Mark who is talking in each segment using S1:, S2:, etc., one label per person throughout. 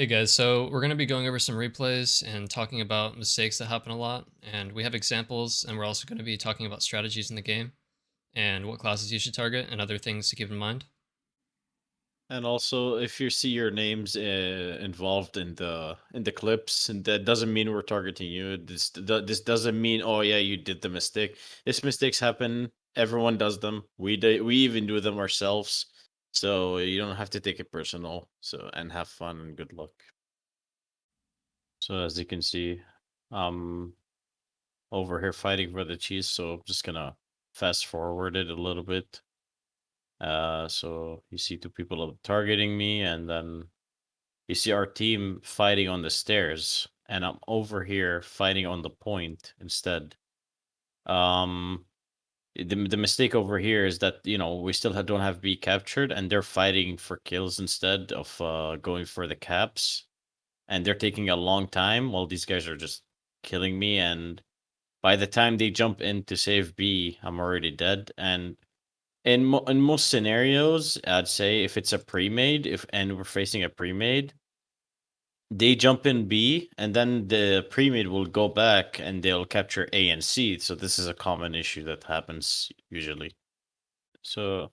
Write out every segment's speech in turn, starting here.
S1: Hey guys, so we're going to be going over some replays and talking about mistakes that happen a lot. And we have examples, and we're also going to be talking about strategies in the game and what classes you should target and other things to keep in mind.
S2: And also, if you see your names involved in the clips, and that doesn't mean we're targeting you. This doesn't mean, oh yeah, you did the mistake. These mistakes happen. Everyone does them. We even do them ourselves. So you don't have to take it personal. So and have fun and good luck. So as you can see, I'm over here fighting for the cheese. So I'm just gonna fast forward it a little bit. So you see two people targeting me, and then you see our team fighting on the stairs, and I'm over here fighting on the point instead. Um, the mistake over here is that we still don't have B captured, and they're fighting for kills instead of going for the caps, and they're taking a long time while these guys are just killing me. And by the time they jump in to save B, I'm already dead. And in most scenarios, I'd say if it's a pre-made, if and we're facing a pre-made, they jump in B, and then the pre-made will go back and they'll capture A and C. So this is a common issue that happens usually. So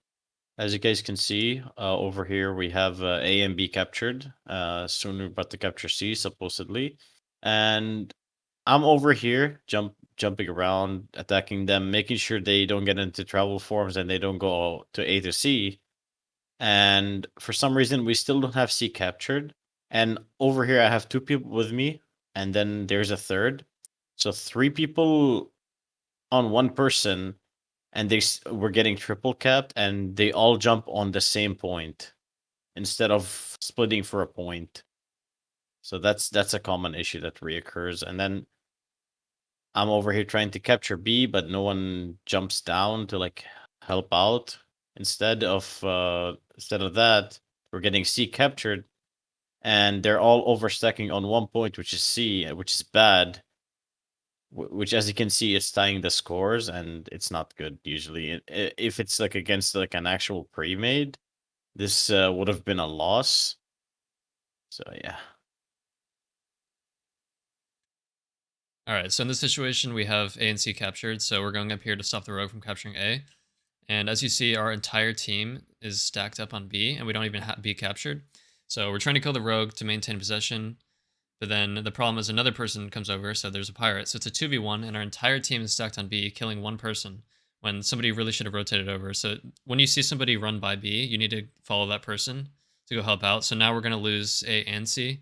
S2: as you guys can see, over here we have A and B captured. Soon we're about to capture C supposedly, and I'm over here jumping around, attacking them, making sure they don't get into travel forms and they don't go to A to C. And for some reason, we still don't have C captured. And over here, I have two people with me, and then there's a third. So three people on one person, and we're getting triple capped, and they all jump on the same point instead of splitting for a point. So that's a common issue that reoccurs. And then I'm over here trying to capture B, but no one jumps down to like help out. Instead of that, we're getting C captured, and they're all overstacking on one point, which is C, which is bad. Which, as you can see, is tying the scores, and it's not good usually. If it's like against like an actual pre-made, this would have been a loss. So yeah.
S1: All right, so in this situation, we have A and C captured. So we're going up here to stop the rogue from capturing A. And as you see, our entire team is stacked up on B, and we don't even have B captured. So we're trying to kill the rogue to maintain possession. But then the problem is another person comes over, so there's a pirate. So it's a 2v1, and our entire team is stacked on B, killing one person when somebody really should have rotated over. So when you see somebody run by B, you need to follow that person to go help out. So now we're going to lose A and C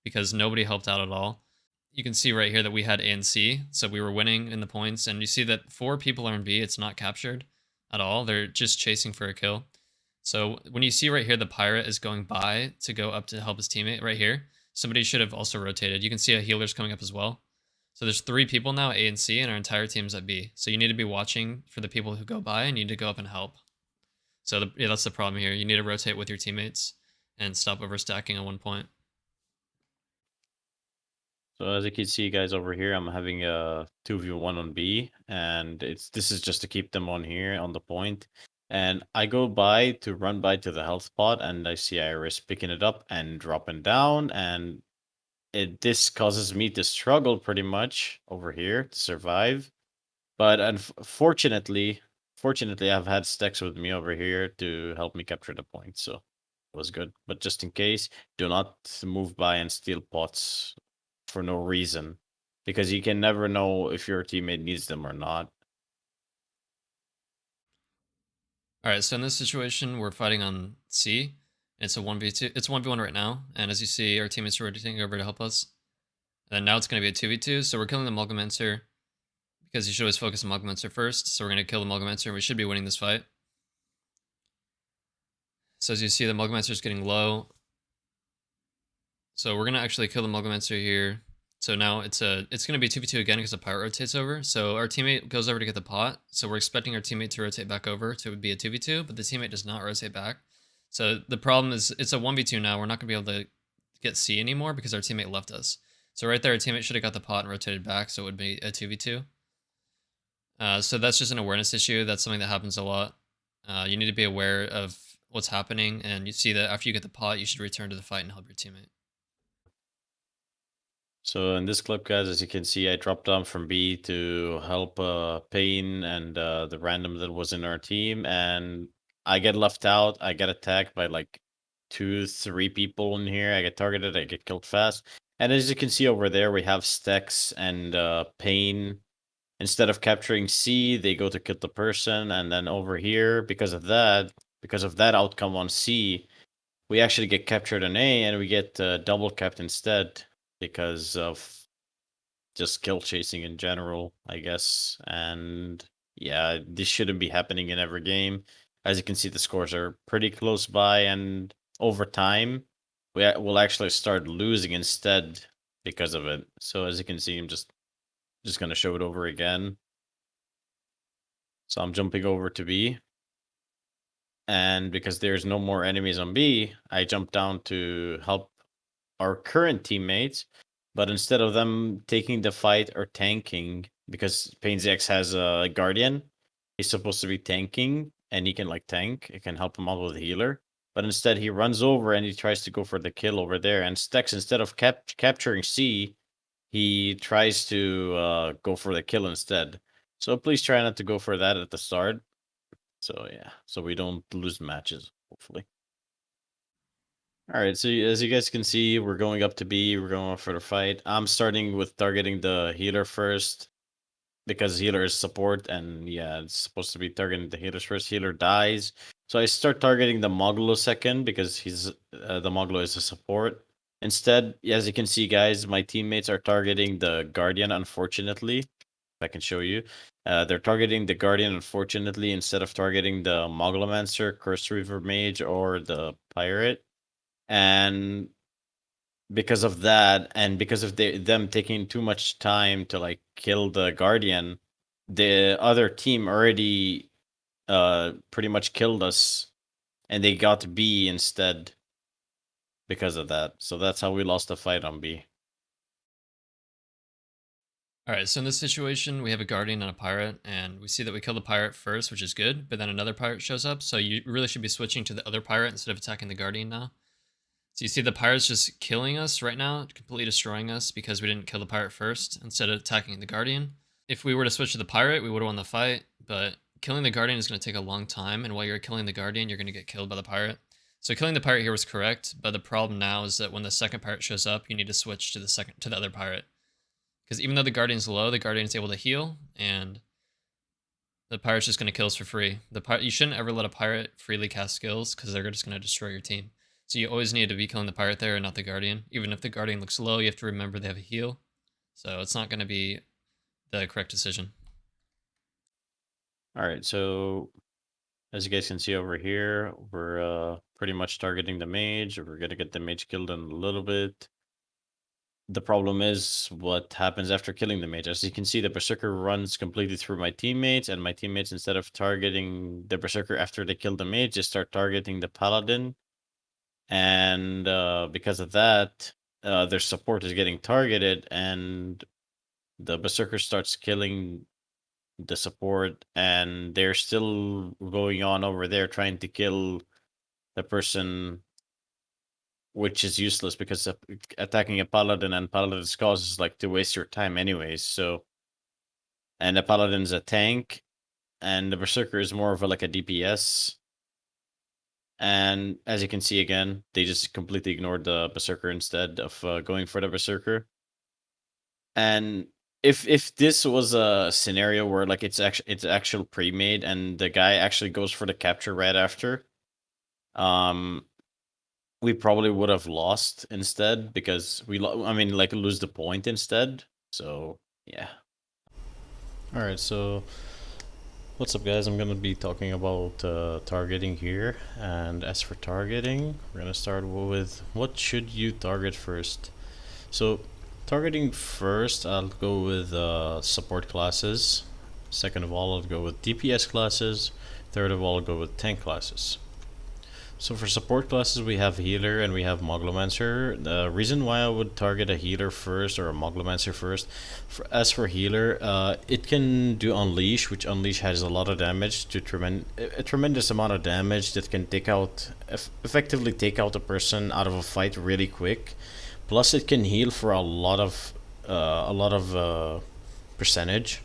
S1: because nobody helped out at all. You can see right here that we had A and C, so we were winning in the points. And you see that 4 people are in B, it's not captured at all. They're just chasing for a kill. So when you see right here, the pirate is going by to go up to help his teammate right here. Somebody should have also rotated. You can see a healer's coming up as well. So there's 3 people now, A and C, and our entire team's at B. So you need to be watching for the people who go by and you need to go up and help. So yeah, that's the problem here. You need to rotate with your teammates and stop overstacking at one point.
S2: So as you can see, guys, over here, I'm having a 2v1 on B, and this is just to keep them on here on the point. And I go by to run by to the health pod, and I see Iris picking it up and dropping down, and this causes me to struggle pretty much over here to survive. But fortunately, I've had Stex with me over here to help me capture the point, so it was good. But just in case, do not move by and steal pots for no reason, because you can never know if your teammate needs them or not.
S1: All right, so in this situation, we're fighting on C. It's a 1v2. It's 1v1 right now. And as you see, our teammates are rotating over to help us. And then now it's going to be a 2v2. So we're killing the Multimancer because you should always focus on Multimancer first. So we're going to kill the Multimancer and we should be winning this fight. So as you see, the Multimancer is getting low. So we're going to actually kill the Multimancer here. So now it's going to be 2v2 again because the pirate rotates over. So our teammate goes over to get the pot. So we're expecting our teammate to rotate back over to be a 2v2, but the teammate does not rotate back. So the problem is it's a 1v2 now. We're not going to be able to get C anymore because our teammate left us. So right there, our teammate should have got the pot and rotated back, so it would be a 2v2. So that's just an awareness issue. That's something that happens a lot. You need to be aware of what's happening, and you see that after you get the pot, you should return to the fight and help your teammate.
S2: So in this clip, guys, as you can see, I dropped down from B to help Payne and the random that was in our team, and I get left out. I get attacked by like 2, 3 people in here. I get targeted. I get killed fast. And as you can see over there, we have Stex and Payne. Instead of capturing C, they go to kill the person, and then over here, because of that outcome on C, we actually get captured on A, and we get double capped instead because of just kill chasing in general, I guess. And yeah, this shouldn't be happening in every game. As you can see, the scores are pretty close by, and over time, will actually start losing instead because of it. So as you can see, I'm just gonna show it over again. So I'm jumping over to B, and because there's no more enemies on B, I jump down to help our current teammates, but instead of them taking the fight or tanking, because Pain's X has a guardian, he's supposed to be tanking and he can like tank, it can help him out with healer. But instead he runs over and he tries to go for the kill over there. And Stex, instead of capturing C, he tries to go for the kill instead. So please try not to go for that at the start. So yeah, so we don't lose matches, hopefully. All right, so as you guys can see, we're going up to B. We're going for the fight. I'm starting with targeting the healer first because healer is support, and yeah, it's supposed to be targeting the healers first. Healer dies, so I start targeting the Moglo second because he's the Moglo is a support. Instead, as you can see, guys, my teammates are targeting the Guardian. Unfortunately, if I can show you, they're targeting the Guardian. Unfortunately, instead of targeting the Moglomancer, Curse Reaver Mage, or the Pirate. And because of that, and because of them taking too much time to like kill the guardian, the other team already pretty much killed us, and they got B instead because of that. So that's how we lost the fight on B.
S1: All right, so in this situation, we have a guardian and a pirate, and we see that we kill the pirate first, which is good, but then another pirate shows up, so you really should be switching to the other pirate instead of attacking the guardian now. So you see the pirate's just killing us right now, completely destroying us because we didn't kill the pirate first instead of attacking the guardian. If we were to switch to the pirate, we would have won the fight, but killing the guardian is going to take a long time, and while you're killing the guardian, you're going to get killed by the pirate. So killing the pirate here was correct, but the problem now is that when the second pirate shows up, you need to switch to the other pirate. Because even though the guardian's low, the guardian is able to heal, and the pirate's just going to kill us for free. You shouldn't ever let a pirate freely cast skills because they're just going to destroy your team. So you always need to be killing the pirate there and not the guardian. Even if the guardian looks low, you have to remember they have a heal. So it's not going to be the correct decision.
S2: All right, so as you guys can see over here, we're pretty much targeting the mage. We're gonna get the mage killed in a little bit. The problem is what happens after killing the mage. As you can see, the berserker runs completely through my teammates, and my teammates, instead of targeting the berserker after they kill the mage, just start targeting the paladin. And because of that, their support is getting targeted, and the berserker starts killing the support, and they're still going on over there trying to kill the person, which is useless because attacking a paladin and paladin's cause is like to waste your time anyways. So, and the paladin's a tank, and the berserker is more of like a DPS. And as you can see again, they just completely ignored the berserker instead of going for the berserker. And if this was a scenario where like it's actual pre-made and the guy actually goes for the capture right after, um we probably would have lost instead because I mean like lose the point instead. So yeah. All right, so what's up, guys? I'm gonna be talking about targeting here. And as for targeting, we're gonna start with what should you target first. So targeting first, I'll go with support classes. Second of all, I'll go with DPS classes. Third of all, I'll go with tank classes. So for support classes, we have healer and we have Moglomancer. The reason why I would target a healer first or a Moglomancer first, as for healer, it can do Unleash, which Unleash has a lot of damage, to a tremendous amount of damage that can take out, effectively take out a person out of a fight really quick. Plus, it can heal for a lot of percentage.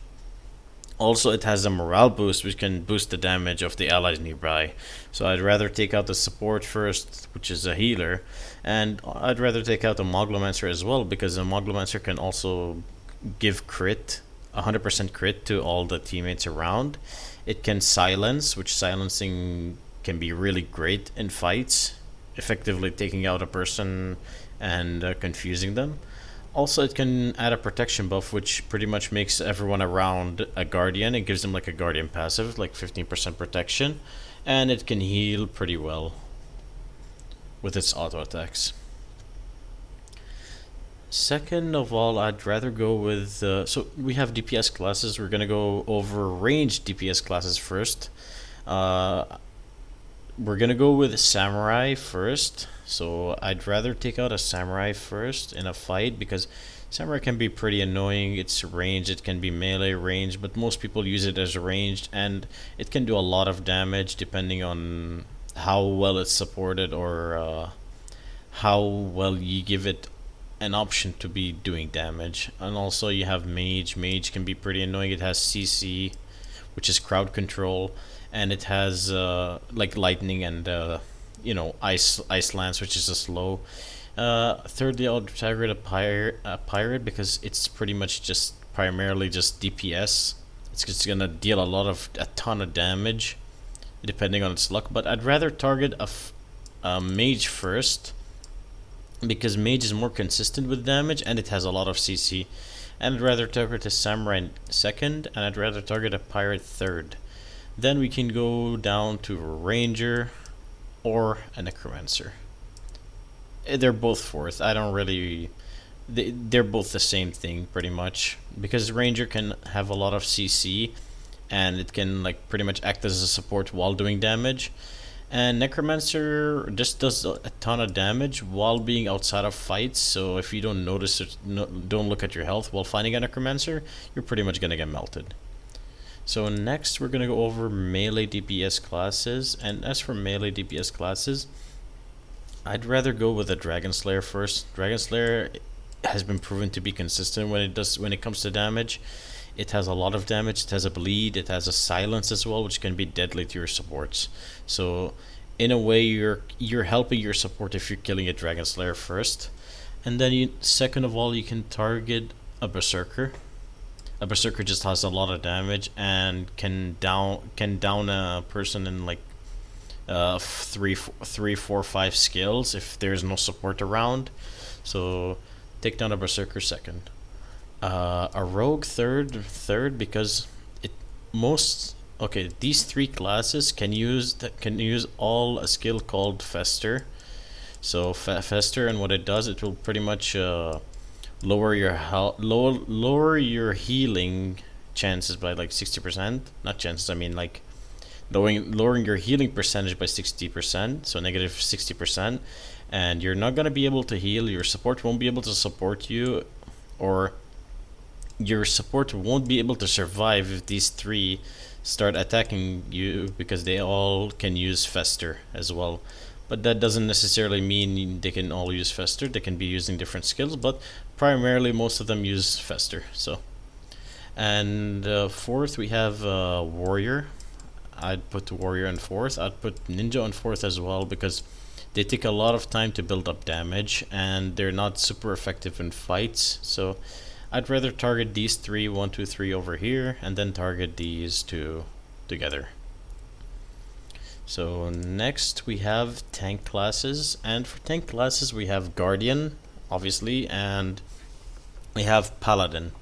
S2: Also, it has a morale boost, which can boost the damage of the allies nearby. So I'd rather take out the support first, which is a healer, and I'd rather take out the Moglomancer as well, because the Moglomancer can also give crit, 100% crit to all the teammates around. It can silence, which silencing can be really great in fights, effectively taking out a person and confusing them. Also, it can add a protection buff, which pretty much makes everyone around a guardian. It gives them like a guardian passive, like 15% protection, and it can heal pretty well with its auto attacks. Second of all, I'd rather go with so we have DPS classes. We're gonna go over ranged DPS classes first. Uh, we're gonna go with Samurai first. So I'd rather take out a Samurai first in a fight, because Samurai can be pretty annoying. It's ranged, it can be melee range, but most people use it as ranged, and it can do a lot of damage depending on how well it's supported, or how well you give it an option to be doing damage. And also you have Mage. Mage can be pretty annoying. It has CC, which is crowd control, and it has like lightning and ice lance, which is a slow. Thirdly, I'll target a pirate, because it's pretty much just primarily just DPS. It's just gonna deal a ton of damage, depending on its luck. But I'd rather target a mage first, because mage is more consistent with damage and it has a lot of CC. And I'd rather target a samurai second, and I'd rather target a pirate third. Then we can go down to a ranger or a necromancer. They're both fourth. I don't really. They're both the same thing pretty much, because ranger can have a lot of CC, and it can like pretty much act as a support while doing damage. And necromancer just does a ton of damage while being outside of fights. So if you don't notice it, don't look at your health while fighting a necromancer, you're pretty much gonna get melted. So next we're gonna go over melee DPS classes, and as for melee DPS classes, I'd rather go with a Dragon Slayer first. Dragon Slayer has been proven to be consistent when it comes to damage. It has a lot of damage. It has a bleed. It has a silence as well, which can be deadly to your supports. So in a way, you're helping your support if you're killing a Dragon Slayer first. And then second of all, you can target a Berserker. A Berserker just has a lot of damage and can down a person in like 3, 4, 5 skills if there's no support around. So take down a Berserker second. A rogue third, because these three classes can use all a skill called Fester. So Fester, and what it does, it will pretty much lower your healing chances by like 60%. Not chances, I mean like lowering your healing percentage by 60%, so negative 60%, and you're not gonna be able to heal. Your support won't be able to support you, or your support won't be able to survive if these three start attacking you, because they all can use Fester as well. But that doesn't necessarily mean they can all use Fester. They can be using different skills, but primarily most of them use Fester. So, and fourth we have Warrior. I'd put Warrior in fourth. I'd put Ninja in fourth as well, because they take a lot of time to build up damage and they're not super effective in fights. So I'd rather target these three, 1, 2, 3 over here, and then target these two together. So next we have tank classes, and for tank classes we have Guardian, obviously, and we have Paladin.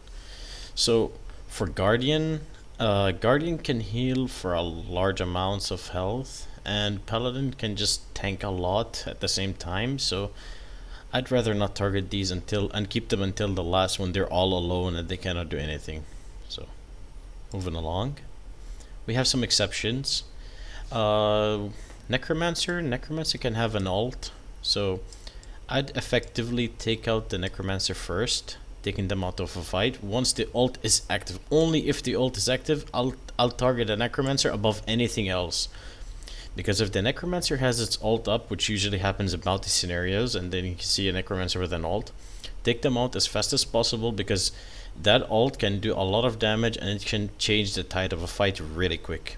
S2: So for Guardian, Guardian can heal for a large amounts of health, and Paladin can just tank a lot at the same time. So I'd rather not target these and keep them until the last, when they're all alone and they cannot do anything. So moving along, we have some exceptions. Necromancer can have an ult, so I'd effectively take out the Necromancer first, taking them out of a fight. Once the ult is active, only if the ult is active, I'll target a Necromancer above anything else. Because if the Necromancer has its ult up, which usually happens in bounty scenarios, and then you can see a Necromancer with an ult, take them out as fast as possible, because that ult can do a lot of damage and it can change the tide of a fight really quick.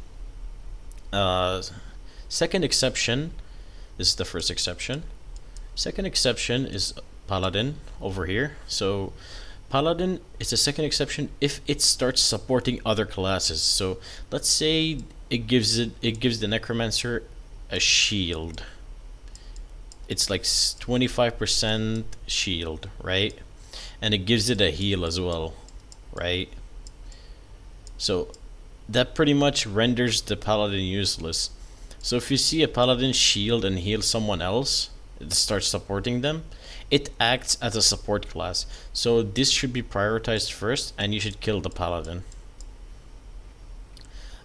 S2: Second exception, this is the first exception. Second exception is Paladin over here. So Paladin is the second exception if it starts supporting other classes. So let's say it gives the Necromancer a shield. It's like 25% shield, right? And it gives it a heal as well, right? So that pretty much renders the Paladin useless. So if you see a Paladin shield and heal someone else, it starts supporting them, it acts as a support class. So this should be prioritized first, and you should kill the Paladin.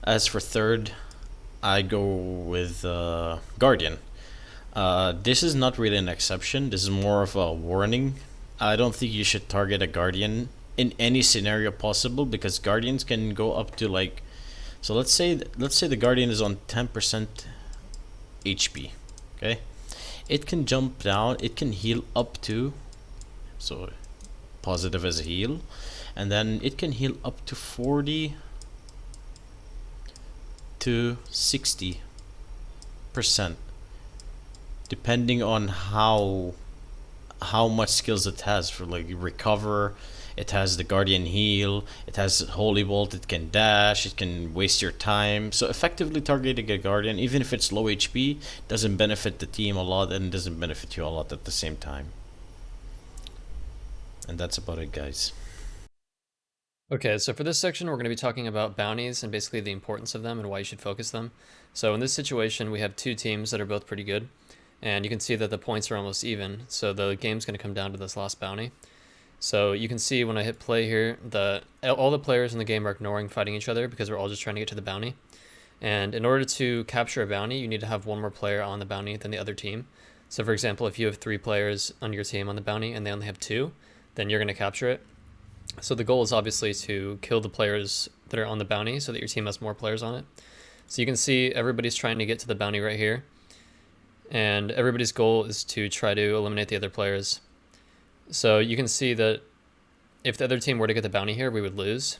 S2: As for third, I go with Guardian. This is not really an exception, this is more of a warning. I don't think you should target a Guardian in any scenario possible, because Guardians can go up to like, so let's say the Guardian is on 10% HP, okay? It can jump down, it can heal up to, so positive as a heal, and then it can heal up to 40 to 60%, depending on how much skills it has for like recover. It has the Guardian heal, it has Holy Bolt, it can dash, it can waste your time. So effectively targeting a Guardian, even if it's low HP, doesn't benefit the team a lot and doesn't benefit you a lot at the same time. And that's about it, guys.
S1: Okay, so for this section, we're going to be talking about bounties and basically the importance of them and why you should focus them. So in this situation, we have two teams that are both pretty good, and you can see that the points are almost even, so the game's going to come down to this last bounty. So you can see when I hit play here, all the players in the game are ignoring fighting each other because we're all just trying to get to the bounty. And in order to capture a bounty, you need to have one more player on the bounty than the other team. So for example, if you have 3 players on your team on the bounty and they only have 2, then you're going to capture it. So the goal is obviously to kill the players that are on the bounty so that your team has more players on it. So you can see everybody's trying to get to the bounty right here. And everybody's goal is to try to eliminate the other players. So you can see that if the other team were to get the bounty here, we would lose.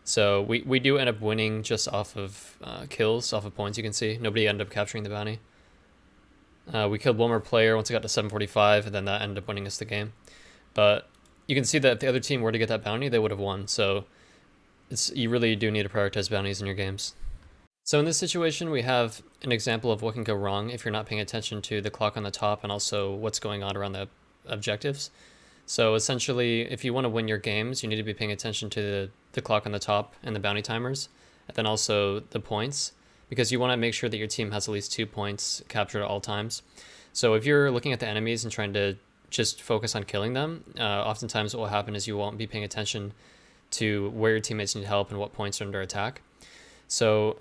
S1: So we do end up winning just off of kills, off of points, you can see. Nobody ended up capturing the bounty. We killed one more player once it got to 745, and then that ended up winning us the game. But you can see that if the other team were to get that bounty, they would have won. So you really do need to prioritize bounties in your games. So in this situation, we have an example of what can go wrong if you're not paying attention to the clock on the top and also what's going on around the objectives. So essentially, if you want to win your games, you need to be paying attention to the clock on the top and the bounty timers, and then also the points, because you want to make sure that your team has at least 2 points captured at all times. So if you're looking at the enemies and trying to just focus on killing them, oftentimes what will happen is you won't be paying attention to where your teammates need help and what points are under attack. So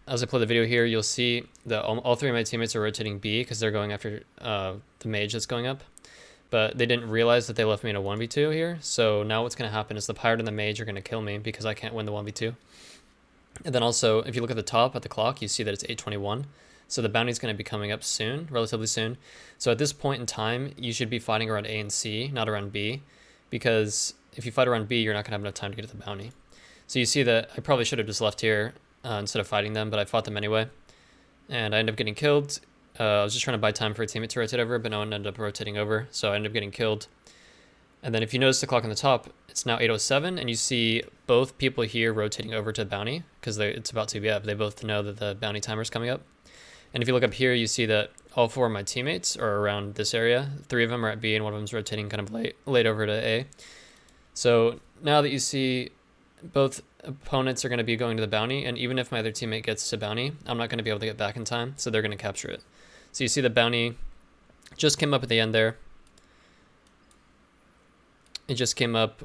S1: as I play the video here, you'll see that all 3 of my teammates are rotating B because they're going after the mage that's going up. But they didn't realize that they left me in a 1v2 here. So now what's going to happen is the pirate and the mage are going to kill me because I can't win the 1v2. And then also, if you look at the top at the clock, you see that it's 8:21. So the bounty is going to be coming up soon, relatively soon. So at this point in time, you should be fighting around A and C, not around B. Because if you fight around B, you're not going to have enough time to get to the bounty. So you see that I probably should have just left here instead of fighting them, but I fought them anyway. And I ended up getting killed. I was just trying to buy time for a teammate to rotate over, but no one ended up rotating over, so I ended up getting killed. And then if you notice the clock on the top, it's now 8:07, and you see both people here rotating over to the bounty, because it's about to be up. They both know that the bounty timer is coming up. And if you look up here, you see that all 4 of my teammates are around this area. 3 of them are at B, and 1 of them is rotating kind of late over to A. So now that you see both opponents are going to be going to the bounty, and even if my other teammate gets to bounty, I'm not going to be able to get back in time, so they're going to capture it. So you see the bounty just came up at the end there. It just came up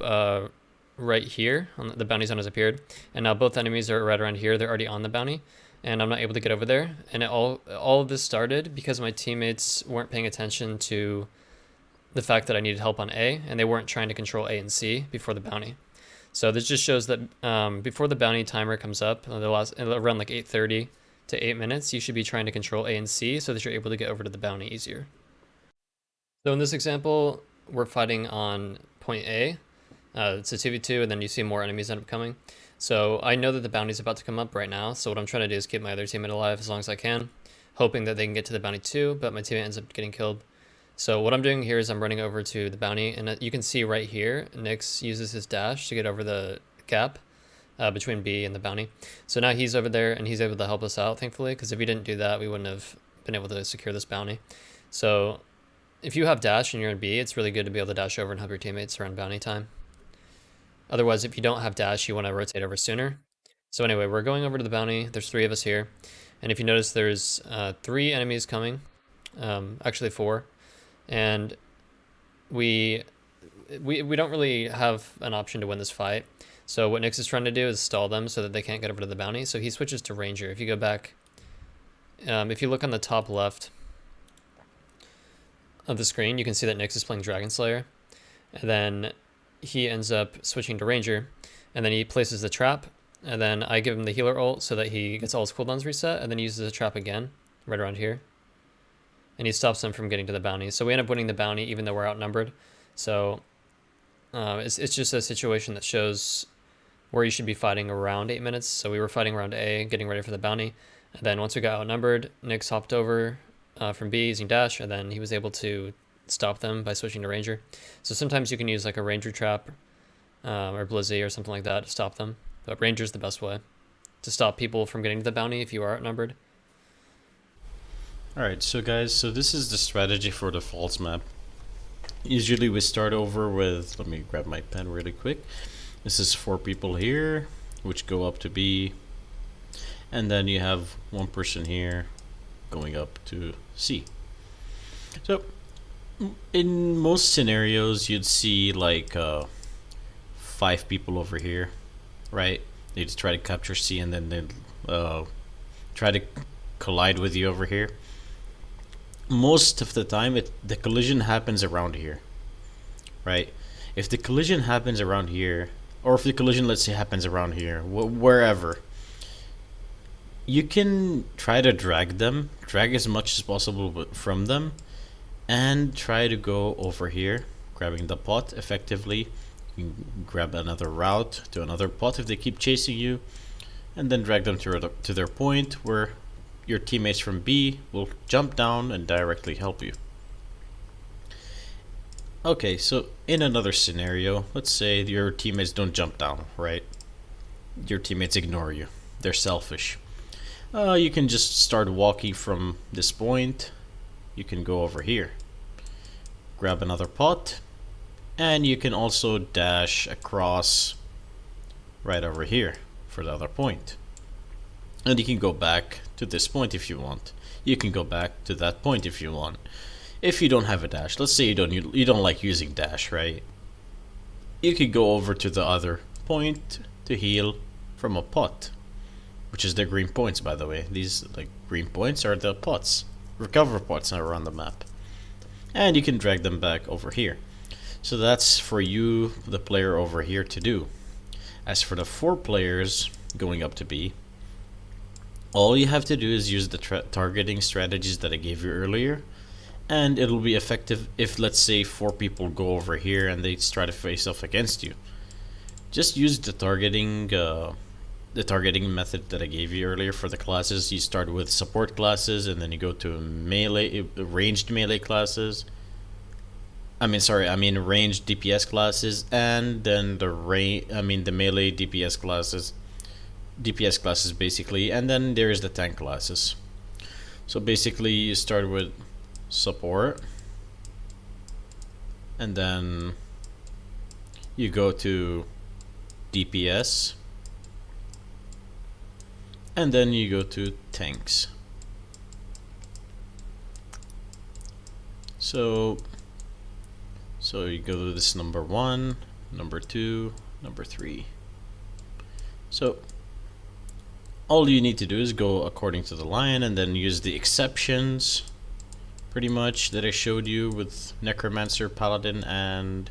S1: right here. The bounty zone has appeared. And now both enemies are right around here. They're already on the bounty. and I'm not able to get over there. And all of this started because my teammates weren't paying attention to the fact that I needed help on A, and they weren't trying to control A and C before the bounty. So this just shows that before the bounty timer comes up, around like 8:30 to 8 minutes, you should be trying to control A and C so that you're able to get over to the bounty easier. So in this example, we're fighting on point A. It's a 2v2, and then you see more enemies end up coming. So I know that the bounty's about to come up right now, so what I'm trying to do is keep my other teammate alive as long as I can, hoping that they can get to the bounty too, but my teammate ends up getting killed. So what I'm doing here is I'm running over to the bounty, and you can see right here, Nyx uses his dash to get over the gap between B and the bounty. So now he's over there, and he's able to help us out, thankfully, because if he didn't do that, we wouldn't have been able to secure this bounty. So if you have dash and you're in B, it's really good to be able to dash over and help your teammates around bounty time. Otherwise, if you don't have dash, you want to rotate over sooner. So anyway, we're going over to the bounty. There's 3 of us here. And if you notice, there's 3 enemies coming. Actually 4. And we don't really have an option to win this fight. So what Nyx is trying to do is stall them so that they can't get over to the bounty. So he switches to Ranger. If you go back, if you look on the top left of the screen, you can see that Nyx is playing Dragon Slayer. And then he ends up switching to Ranger. And then he places the trap. And then I give him the healer ult so that he gets all his cooldowns reset. And then he uses the trap again, right around here. And he stops them from getting to the bounty. So we end up winning the bounty even though we're outnumbered. So it's just a situation that shows where you should be fighting around 8 minutes. So we were fighting around A, getting ready for the bounty. And then once we got outnumbered, Nyx hopped over from B using dash, and then he was able to stop them by switching to Ranger. So sometimes you can use like a Ranger trap or Blizzy or something like that to stop them. But Ranger's the best way to stop people from getting to the bounty if you are outnumbered.
S2: Alright, so guys, so this is the strategy for the false map. Usually we start over with, let me grab my pen really quick. This is 4 people here, which go up to B. And then you have 1 person here going up to C. So, in most scenarios, you'd see like 5 people over here, right? They just try to capture C and then they try to collide with you over here. Most of the time, the collision happens around here, right? If the collision happens around here, or if the collision, let's say, happens around here, wherever, you can try to drag as much as possible from them, and try to go over here, grabbing the pot effectively. You can grab another route to another pot if they keep chasing you, and then drag them to their point where your teammates from B will jump down and directly help you. Okay, so in another scenario, let's say your teammates don't jump down, right? Your teammates ignore you. They're selfish. You can just start walking from this point. You can go over here, grab another pot, and you can also dash across right over here for the other point. And you can go back to this point if you want. You can go back to that point if you want. If you don't have a dash, let's say you don't like using dash, right? You could go over to the other point to heal from a pot, which is the green points, by the way. These like green points are the pots, recover pots around the map, and you can drag them back over here. So that's for you, the player over here, to do. As for the 4 players going up to B, all you have to do is use the targeting strategies that I gave you earlier, and it'll be effective if, let's say, 4 people go over here and they try to face off against you. Just use the targeting method that I gave you earlier for the classes. You start with support classes, and then you go to ranged melee classes. Ranged DPS classes, and then the melee DPS classes basically, and then there's the tank classes. So basically you start with support, and then you go to DPS, and then you go to tanks. So you go to this number 1, number 2, number 3. So all you need to do is go according to the line and then use the exceptions pretty much that I showed you with Necromancer, Paladin, and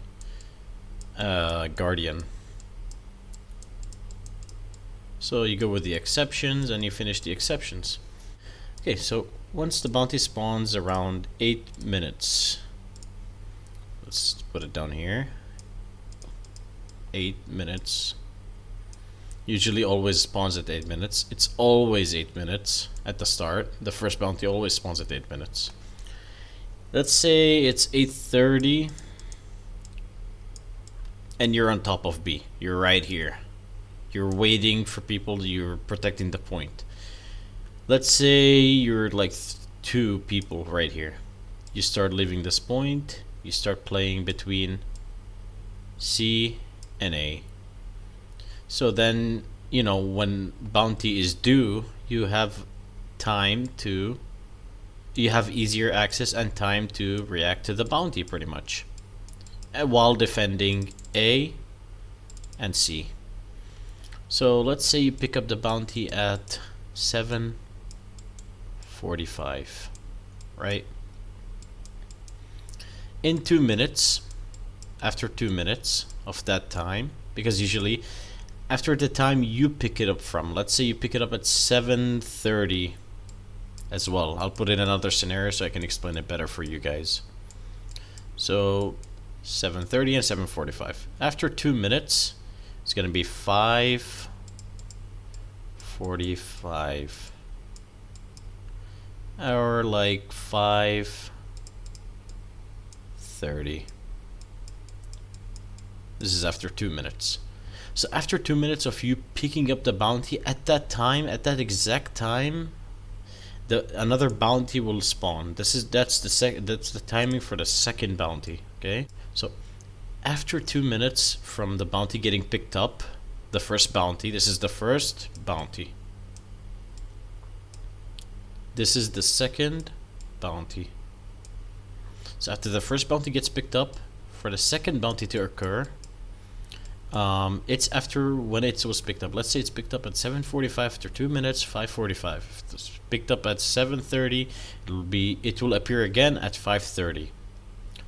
S2: Guardian. So you go with the exceptions and you finish the exceptions. Okay, so once the bounty spawns around 8 minutes, let's put it down here. 8 minutes. Usually always spawns at 8 minutes. It's always 8 minutes at the start. The first bounty always spawns at 8 minutes. Let's say it's 8:30 and you're on top of B. You're right here. You're waiting for people, you're protecting the point. Let's say you're like 2 people right here. You start leaving this point, you start playing between C and A. So then, you know, when bounty is due, you have time to, you have easier access and time to react to the bounty pretty much, while defending A and C. So let's say you pick up the bounty at 7:45, right? In 2 minutes, after 2 minutes of that time, because usually after the time you pick it up from, let's say you pick it up at 7:30 as well. I'll put in another scenario so I can explain it better for you guys. So 7:30 and 7:45. After 2 minutes, it's gonna be 5:45, or like 5:30. This is after 2 minutes. So after 2 minutes of you picking up the bounty, at that time, at that exact time, another bounty will spawn. That's the timing for the second bounty. Okay, so after 2 minutes from the bounty getting picked up, the first bounty, this is the first bounty. This is the second bounty. So after the first bounty gets picked up, for the second bounty to occur, it's after when it was picked up. Let's say it's picked up at 7:45 after 2 minutes, 5:45. If it's picked up at 7:30, it will appear again at 5:30.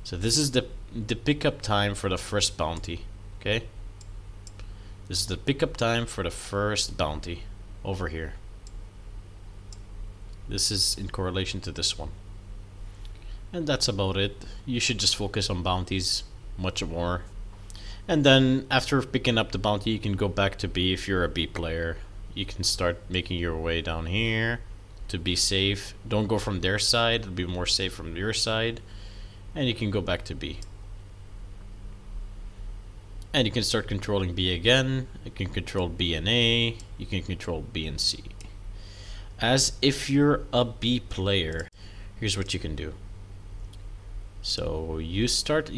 S2: So this is the pickup time for the first bounty. Okay, this is the pickup time for the first bounty over here. This is in correlation to this one, and that's about it. You should just focus on bounties much more. And then after picking up the bounty, you can go back to B if you're a B player. You can start making your way down here to be safe. Don't go from their side, it'll be more safe from your side. And you can go back to B. And you can start controlling B again. You can control B and A. You can control B and C. As if you're a B player, here's what you can do. So you start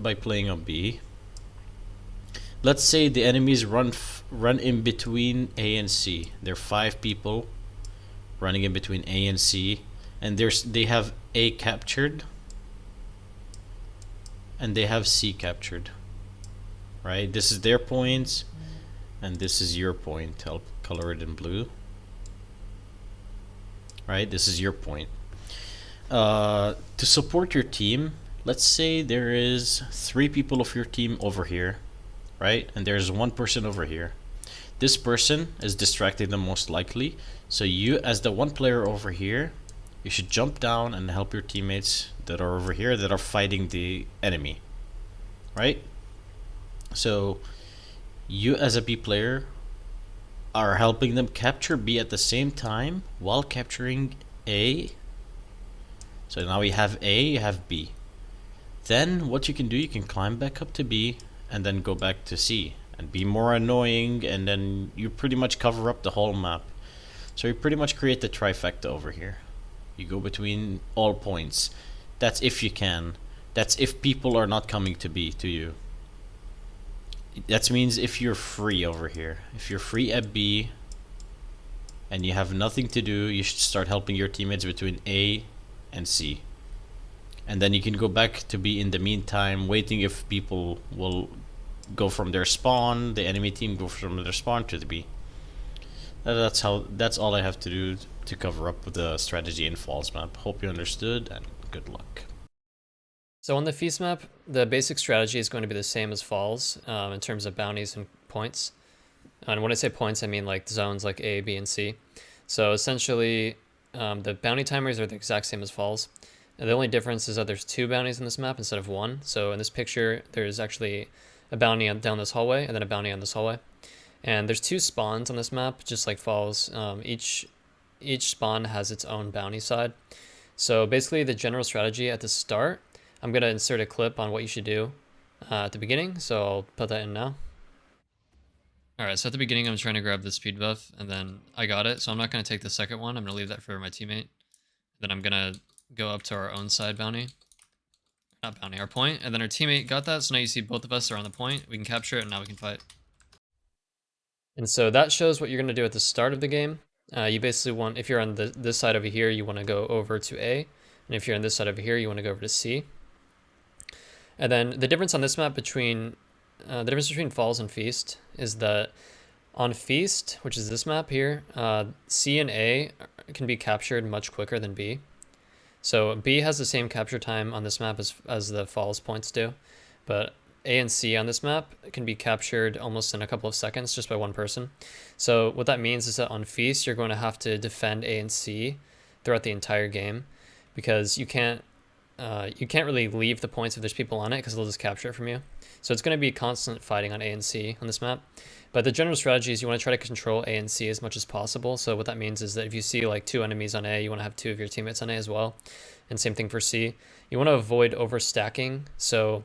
S2: by playing on B. Let's say the enemies run in between A and C. There are 5 people running in between A and C, and they have A captured and they have C captured. Right? This is their points and this is your point. I'll color it in blue. Right? This is your point. To support your team, let's say there is 3 people of your team over here. Right? And there's 1 person over here. This person is distracting them most likely. So you, as the 1 player over here, you should jump down and help your teammates that are over here that are fighting the enemy. Right? So you as a B player are helping them capture B at the same time while capturing A. So now we have A, you have B. Then what you can do, you can climb back up to B and then go back to C and be more annoying, and then you pretty much cover up the whole map. So you pretty much create the trifecta over here. You go between all points. That's if you can. That's if people are not coming to B to you. That means if you're free over here. If you're free at B and you have nothing to do, you should start helping your teammates between A and C. And then you can go back to B in the meantime, waiting if people will go from their spawn, the enemy team go from their spawn to the B. That's all I have to do to cover up the strategy in Falls map. Hope you understood, and good luck.
S1: So on the feast map, the basic strategy is going to be the same as Falls in terms of bounties and points. And when I say points, I mean like zones like A, B, and C. So essentially, the bounty timers are the exact same as Falls. And the only difference is that there's 2 bounties in this map instead of 1. So in this picture, there's actually a bounty down this hallway and then a bounty on this hallway. And there's 2 spawns on this map, just like Falls. Each spawn has its own bounty side. So basically, the general strategy at the start, I'm gonna insert a clip on what you should do at the beginning. So I'll put that in now. All right, so at the beginning, I'm trying to grab the speed buff, and then I got it. So I'm not going to take the second one. I'm going to leave that for my teammate. Then I'm going to go up to our own side bounty. Not bounty, our point. And then our teammate got that, so now you see both of us are on the point. We can capture it, and now we can fight. And so that shows what you're going to do at the start of the game. You basically want, if you're on this side over here, you want to go over to A. And if you're on this side over here, you want to go over to C. And then the difference on this map between Falls and Feast is that on Feast, which is this map here, C and A can be captured much quicker than B. So B has the same capture time on this map as the Falls points do, but A and C on this map can be captured almost in a couple of seconds just by one person. So what that means is that on Feast, you're going to have to defend A and C throughout the entire game because you can't really leave the points if there's people on it because they'll just capture it from you. So it's going to be constant fighting on A and C on this map. But the general strategy is you want to try to control A and C as much as possible. So what that means is that if you see like 2 enemies on A, you want to have 2 of your teammates on A as well. And same thing for C. You want to avoid overstacking. So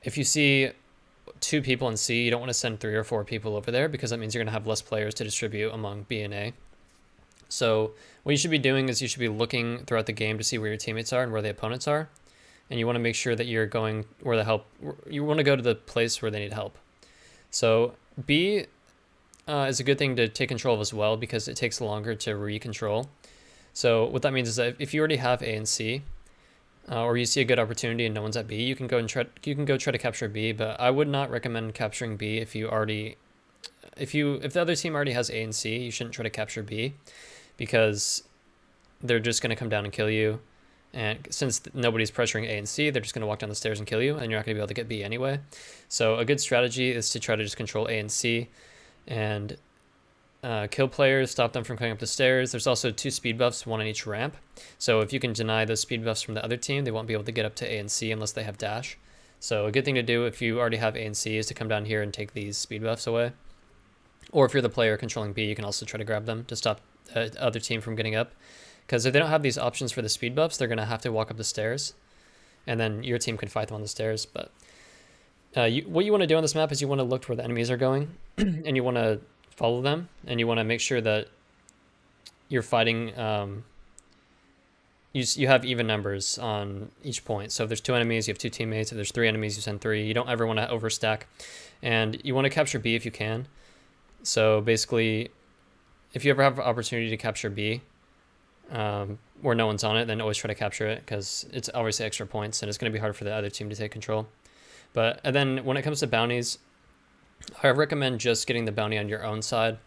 S1: if you see 2 people in C, you don't want to send 3 or 4 people over there because that means you're going to have less players to distribute among B and A. So what you should be doing is you should be looking throughout the game to see where your teammates are and where the opponents are. And you want to make sure that you're going where you want to go to the place where they need help. So B is a good thing to take control of as well because it takes longer to re-control. So what that means is that if you already have A and C, or you see a good opportunity and no one's at B, you can go try to capture B. But I would not recommend capturing B if the other team already has A and C. You shouldn't try to capture B because they're just going to come down and kill you. And since nobody's pressuring A and C, they're just going to walk down the stairs and kill you, and you're not going to be able to get B anyway. So a good strategy is to try to just control A and C and kill players, stop them from coming up the stairs. There's also 2 speed buffs, 1 on each ramp. So if you can deny those speed buffs from the other team, they won't be able to get up to A and C unless they have dash. So a good thing to do if you already have A and C is to come down here and take these speed buffs away. Or if you're the player controlling B, you can also try to grab them to stop the other team from getting up. Because if they don't have these options for the speed buffs, they're going to have to walk up the stairs. And then your team can fight them on the stairs. But what you want to do on this map is you want to look where the enemies are going. And you want to follow them. And you want to make sure that you're fighting... you have even numbers on each point. So if there's 2 enemies, you have 2 teammates. If there's 3 enemies, you send 3. You don't ever want to overstack. And you want to capture B if you can. So basically, if you ever have an opportunity to capture B... where no one's on it, then always try to capture it because it's obviously extra points and it's going to be hard for the other team to take control. And then when it comes to bounties, I recommend just getting the bounty on your own side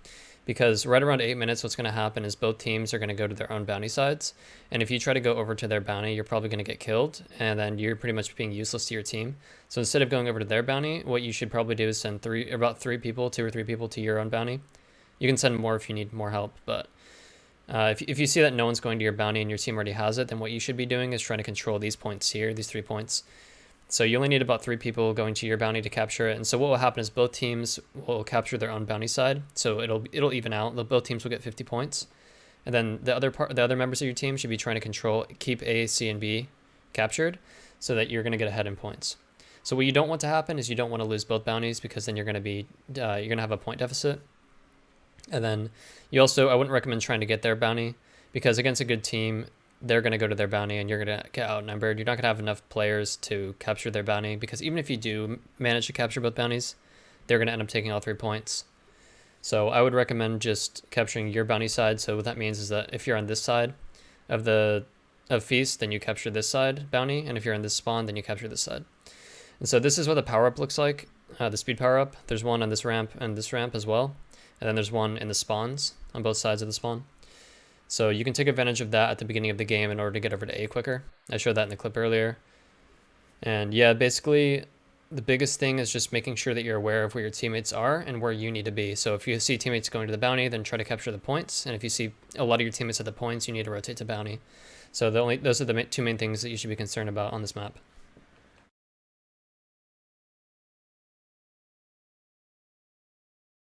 S1: because right around 8 minutes, what's going to happen is both teams are going to go to their own bounty sides. And if you try to go over to their bounty, you're probably going to get killed and then you're pretty much being useless to your team. So instead of going over to their bounty, what you should probably do is send 2 or 3 people to your own bounty. You can send more if you need more help, but if you see that no one's going to your bounty and your team already has it, then what you should be doing is trying to control these points here, these 3 points. So you only need about 3 people going to your bounty to capture it. And so what will happen is both teams will capture their own bounty side. So it'll even out. Both teams will get 50 points. And then the other members of your team should be trying to keep A, C, and B captured so that you're going to get ahead in points. So what you don't want to happen is you don't want to lose both bounties because then you're going to have a point deficit. And then I wouldn't recommend trying to get their bounty because against a good team, they're going to go to their bounty and you're going to get outnumbered. You're not going to have enough players to capture their bounty because even if you do manage to capture both bounties, they're going to end up taking all 3 points. So I would recommend just capturing your bounty side. So what that means is that if you're on this side of Feast, then you capture this side bounty. And if you're in this spawn, then you capture this side. And so this is what the power-up looks like, the speed power-up. There's one on this ramp and this ramp as well. And then there's one in the spawns. on both sides of the spawn. So you can take advantage of that at the beginning of the game in order to get over to A quicker. I showed that in the clip earlier. And yeah, basically the biggest thing is just making sure that you're aware of where your teammates are and where you need to be. So if you see teammates going to the bounty, then try to capture the points. And if you see a lot of your teammates at the points, you need to rotate to bounty. So those are the two main things that you should be concerned about on this map.